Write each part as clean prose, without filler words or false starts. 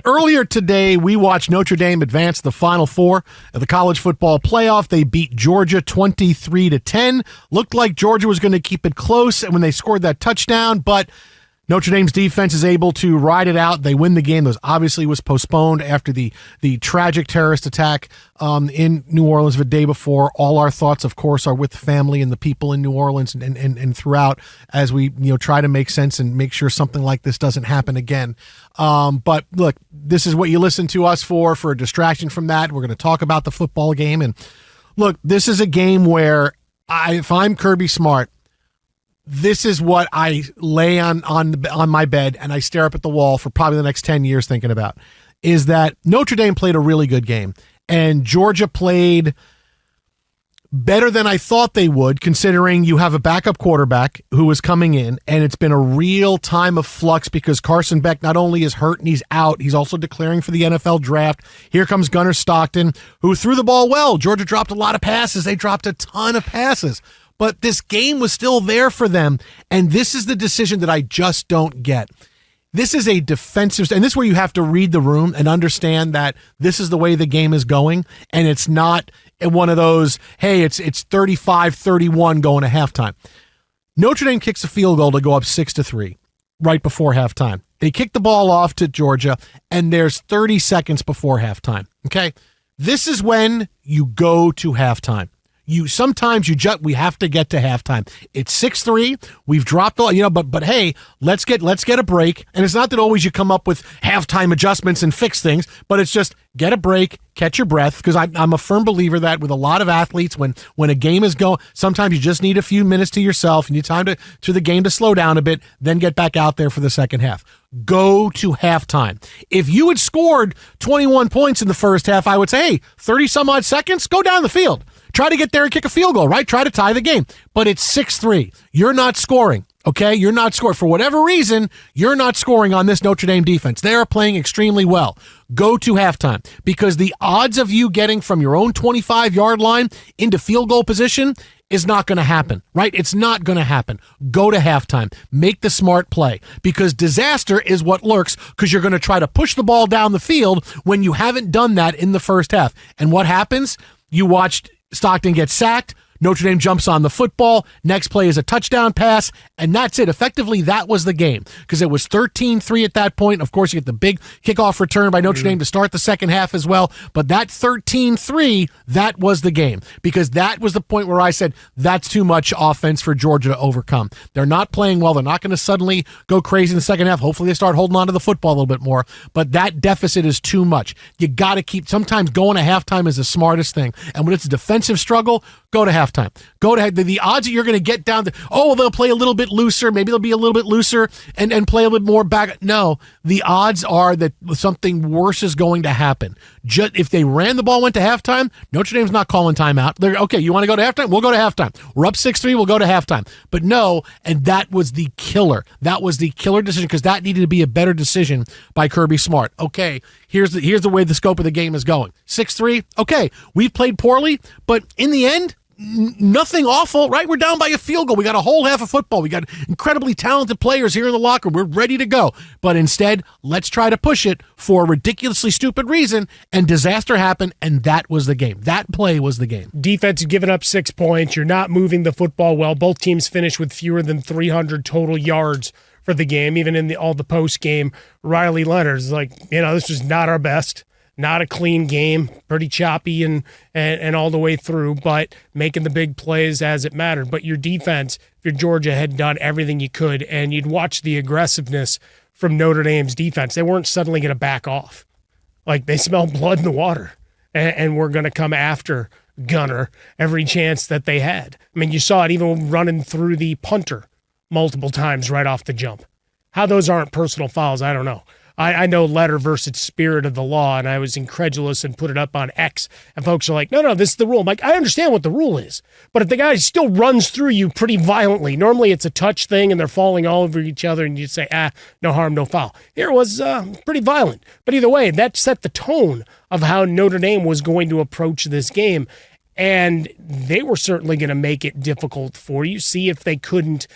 Earlier today, we watched Notre Dame advance to the Final Four of the college football playoff. They beat Georgia 23-10. Looked like Georgia was going to keep it close when they scored that touchdown, but Notre Dame's defense is able to ride it out. They win the game. Those obviously was postponed after the tragic terrorist attack in New Orleans the day before. All our thoughts, of course, are with the family and the people in New Orleans and throughout as we try to make sense and make sure something like this doesn't happen again. But look, this is what you listen to us for a distraction from that. We're going to talk about the football game. And look, this is a game where if I'm Kirby Smart, this is what I lay on my bed and I stare up at the wall for probably the next 10 years thinking about, is that Notre Dame played a really good game and Georgia played better than I thought they would, considering you have a backup quarterback who was coming in, and it's been a real time of flux because Carson Beck not only is hurt and he's out, he's also declaring for the NFL draft. Here comes Gunnar Stockton, who threw the ball well. Georgia dropped a lot of passes. They dropped a ton of passes. But this game was still there for them, and this is the decision that I just don't get. This is a defensive, and this is where you have to read the room and understand that this is the way the game is going, and it's not one of those, hey, it's 35-31 going to halftime. Notre Dame kicks a field goal to go up 6-3 right before halftime. They kick the ball off to Georgia, and there's 30 seconds before halftime, okay? This is when you go to halftime. We have to get to halftime. It's 6-3. We've dropped all, but hey, let's get a break. And it's not that always you come up with halftime adjustments and fix things, but it's just get a break, catch your breath. Because I'm a firm believer that with a lot of athletes, when a game is going, sometimes you just need a few minutes to yourself. You need time to the game to slow down a bit, then get back out there for the second half. Go to halftime. If you had scored 21 points in the first half, I would say, hey, 30 some odd seconds, go down the field. Try to get there and kick a field goal, right? Try to tie the game. But it's 6-3. You're not scoring, okay? You're not scoring. For whatever reason, you're not scoring on this Notre Dame defense. They are playing extremely well. Go to halftime because the odds of you getting from your own 25-yard line into field goal position is not going to happen, right? It's not going to happen. Go to halftime. Make the smart play because disaster is what lurks because you're going to try to push the ball down the field when you haven't done that in the first half. And what happens? You watched Stockton gets sacked. Notre Dame jumps on the football. Next play is a touchdown pass, and that's it. Effectively, that was the game because it was 13-3 at that point. Of course, you get the big kickoff return by Notre Dame to start the second half as well. But that 13-3, that was the game because that was the point where I said that's too much offense for Georgia to overcome. They're not playing well. They're not going to suddenly go crazy in the second half. Hopefully, they start holding on to the football a little bit more. But that deficit is too much. You got to keep, sometimes going to halftime is the smartest thing. And when it's a defensive struggle, go to halftime. Go to the odds that you're going to get down to, they'll play a little bit looser. Maybe they'll be a little bit looser and play a little bit more back. No, the odds are that something worse is going to happen. Just if they ran the ball, went to halftime, Notre Dame's not calling timeout. They're okay. You want to go to halftime? We'll go to halftime. We're up 6-3. We'll go to halftime. But no, and that was the killer. That was the killer decision because that needed to be a better decision by Kirby Smart. Okay, here's the way the scope of the game is going. 6-3. Okay, we've played poorly, but in the end, nothing awful, right? We're down by a field goal. We got a whole half of football. We got incredibly talented players here in the locker room. We're ready to go. But instead, let's try to push it for a ridiculously stupid reason, and disaster happened, and that was the game. That play was the game. Defense, you've given up 6 points. You're not moving the football well. Both teams finished with fewer than 300 total yards for the game. Even in all the post-game, Riley Leonard's like, this was not our best. Not a clean game, pretty choppy and all the way through, but making the big plays as it mattered. But your defense, if you're Georgia, had done everything you could, and you'd watch the aggressiveness from Notre Dame's defense. They weren't suddenly going to back off. Like, they smelled blood in the water and were going to come after Gunnar every chance that they had. I mean, you saw it even running through the punter multiple times right off the jump. How those aren't personal fouls, I don't know. I know letter versus spirit of the law, and I was incredulous and put it up on X, and folks are like, no, this is the rule. I'm like, I understand what the rule is, but if the guy still runs through you pretty violently, normally it's a touch thing and they're falling all over each other, and you say, no harm, no foul. Here it was pretty violent. But either way, that set the tone of how Notre Dame was going to approach this game. And they were certainly going to make it difficult for you. See if they couldn't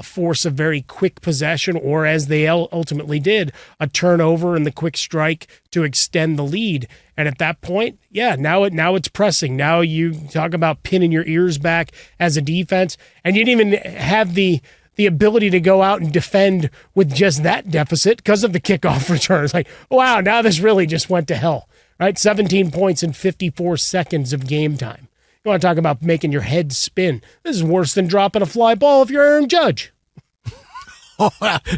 force a very quick possession, or as they ultimately did, a turnover and the quick strike to extend the lead. And at that point, now it's pressing. Now you talk about pinning your ears back as a defense, and you didn't even have the ability to go out and defend with just that deficit because of the kickoff return. It's like, wow, now this really just went to hell, right? 17 points in 54 seconds of game time. You want to talk about making your head spin. This is worse than dropping a fly ball if you're Aaron Judge. Oh,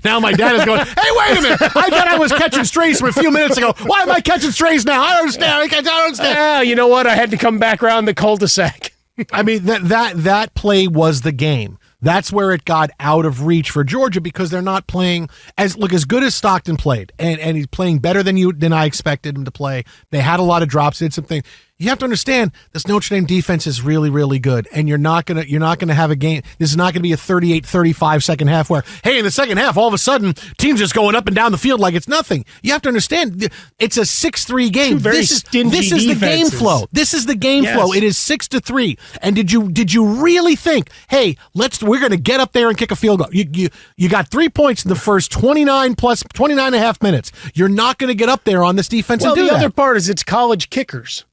now my dad is going, hey, wait a minute. I thought I was catching strays from a few minutes ago. Why am I catching strays now? I don't understand. I don't understand. Yeah, you know what? I had to come back around the cul-de-sac. I mean, that play was the game. That's where it got out of reach for Georgia, because they're not playing as good as Stockton played, and he's playing better than I expected him to play. They had a lot of drops, did some things. You have to understand this Notre Dame defense is really, really good, and you're not gonna have a game. This is not gonna be a 38-35 second half where, hey, in the second half, all of a sudden, teams just going up and down the field like it's nothing. You have to understand it's a 6-3 game. This is the game flow. This is the game flow. It is 6-3. And did you really think, hey, we're gonna get up there and kick a field goal? You got 3 points in the first 29 and a half minutes. You're not gonna get up there on this defense and do that. Well, the other part is it's college kickers.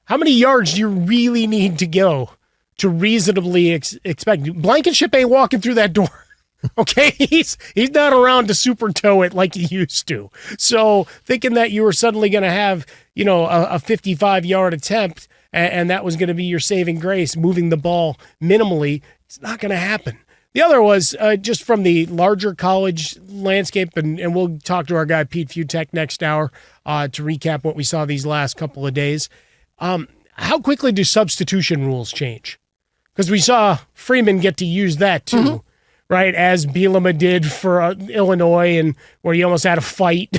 How many yards do you really need to go to reasonably expect? Blankenship ain't walking through that door. Okay, he's not around to super toe it like he used to. So thinking that you were suddenly going to have, a 55-yard attempt and that was going to be your saving grace, moving the ball minimally, it's not going to happen. The other was just from the larger college landscape, and we'll talk to our guy Pete Futek next hour to recap what we saw these last couple of days. How quickly do substitution rules change? Because we saw Freeman get to use that too, right? As Bielema did for Illinois, and where he almost had a fight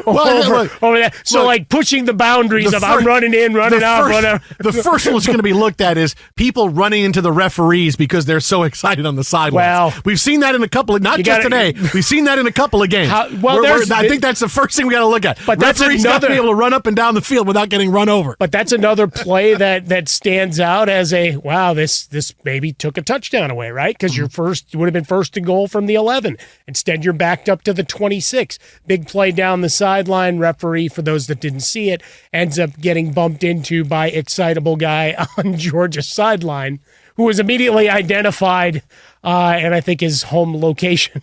over that. So, pushing the boundaries I'm running in, running out, running out. The first one that's going to be looked at is people running into the referees because they're so excited on the sidelines. Well, we've seen that in a couple of, today. We've seen that in a couple of games. I think that's the first thing we got to look at. But referees got to be able to run up and down the field without getting run over. But that's another play that stands out as this maybe took a touchdown away, right? Because you would have been first and goal from the 11. Instead, you're backed up to the 26. Big play down the sideline. Referee, for those that didn't see it, ends up getting bumped into by excitable guy on Georgia's sideline, who was immediately identified, and I think his home location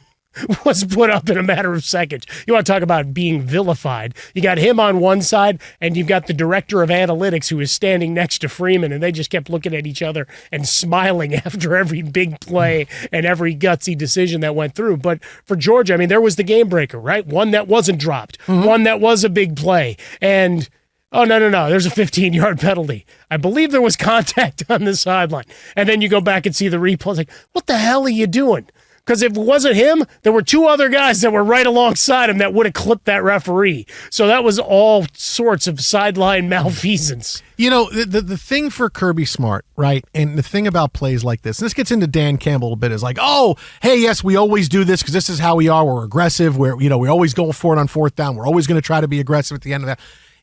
was put up in a matter of seconds. You want to talk about being vilified. You got him on one side, and you've got the director of analytics who is standing next to Freeman, and they just kept looking at each other and smiling after every big play and every gutsy decision that went through. But for Georgia, there was the game breaker, right? One that wasn't dropped, one that was a big play, and oh, no, there's a 15-yard penalty. I believe there was contact on the sideline. And then you go back and see the replay. It's like, what the hell are you doing? Because if it wasn't him, there were two other guys that were right alongside him that would have clipped that referee. So that was all sorts of sideline malfeasance. The thing for Kirby Smart, right, and the thing about plays like this, and this gets into Dan Campbell a bit, is like, oh, hey, yes, we always do this because this is how we are. We're aggressive. We always go for it on fourth down. We're always going to try to be aggressive at the end of that.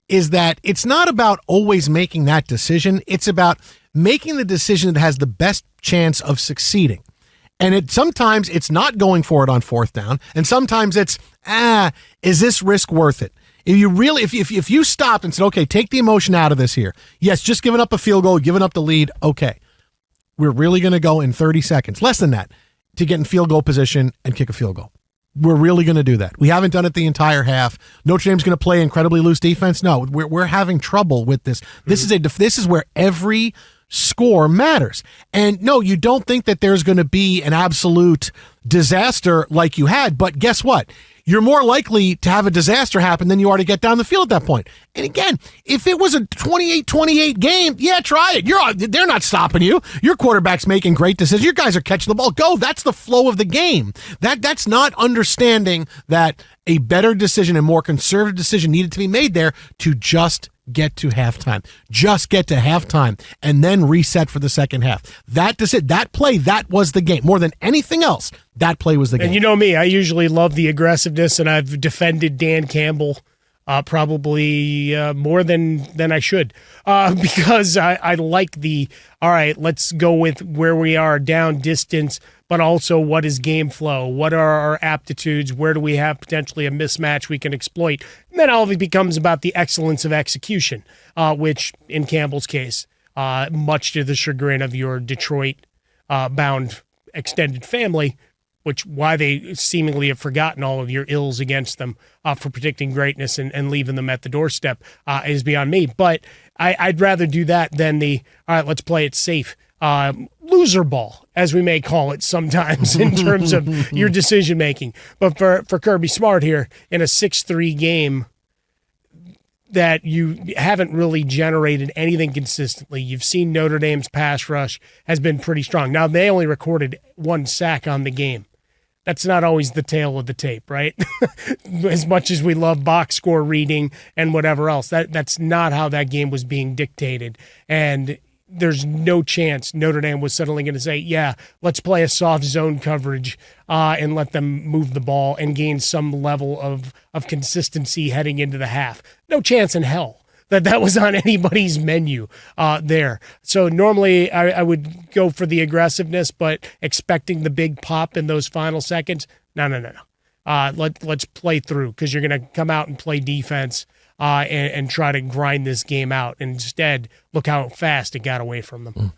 Is that it's not about always making that decision. It's about making the decision that has the best chance of succeeding. And sometimes it's not going for it on fourth down, and sometimes it's, is this risk worth it? If you stopped and said, okay, take the emotion out of this here. Yes, just giving up a field goal, giving up the lead. Okay, we're really going to go in 30 seconds, less than that, to get in field goal position and kick a field goal. We're really going to do that. We haven't done it the entire half. Notre Dame's going to play incredibly loose defense. No, we're having trouble with this. This is where every score matters. And no, you don't think that there's going to be an absolute disaster like you had, but guess what? You're more likely to have a disaster happen than you are to get down the field at that point. And again, if it was a 28-28 game, try it. They're not stopping you. Your quarterback's making great decisions. Your guys are catching the ball. Go. That's the flow of the game. That's not understanding that a better decision, a more conservative decision needed to be made there to just get to halftime. Just get to halftime and then reset for the second half. That play, that was the game. More than anything else, that play was the game. And you know me, I usually love the aggressiveness, and I've defended Dan Campbell probably more than I should, because I like all right, let's go with where we are, down distance, but also what is game flow? What are our aptitudes? Where do we have potentially a mismatch we can exploit? And then all of it becomes about the excellence of execution, which in Campbell's case, much to the chagrin of your Detroit-bound extended family, why they seemingly have forgotten all of your ills against them for predicting greatness and leaving them at the doorstep is beyond me. But I'd rather do that than all right, let's play it safe. Loser ball, as we may call it sometimes in terms of your decision making. But for Kirby Smart here, in a 6-3 game that you haven't really generated anything consistently, you've seen Notre Dame's pass rush has been pretty strong. Now, they only recorded 1 sack on the game. That's not always the tale of the tape, right? As much as we love box score reading and whatever else, that's not how that game was being dictated. And there's no chance Notre Dame was suddenly going to say, yeah, let's play a soft zone coverage and let them move the ball and gain some level of consistency heading into the half. No chance in hell that was on anybody's menu there. So normally I would go for the aggressiveness, but expecting the big pop in those final seconds, no. Let's play through, because you're going to come out and play defense and try to grind this game out. And instead, look how fast it got away from them.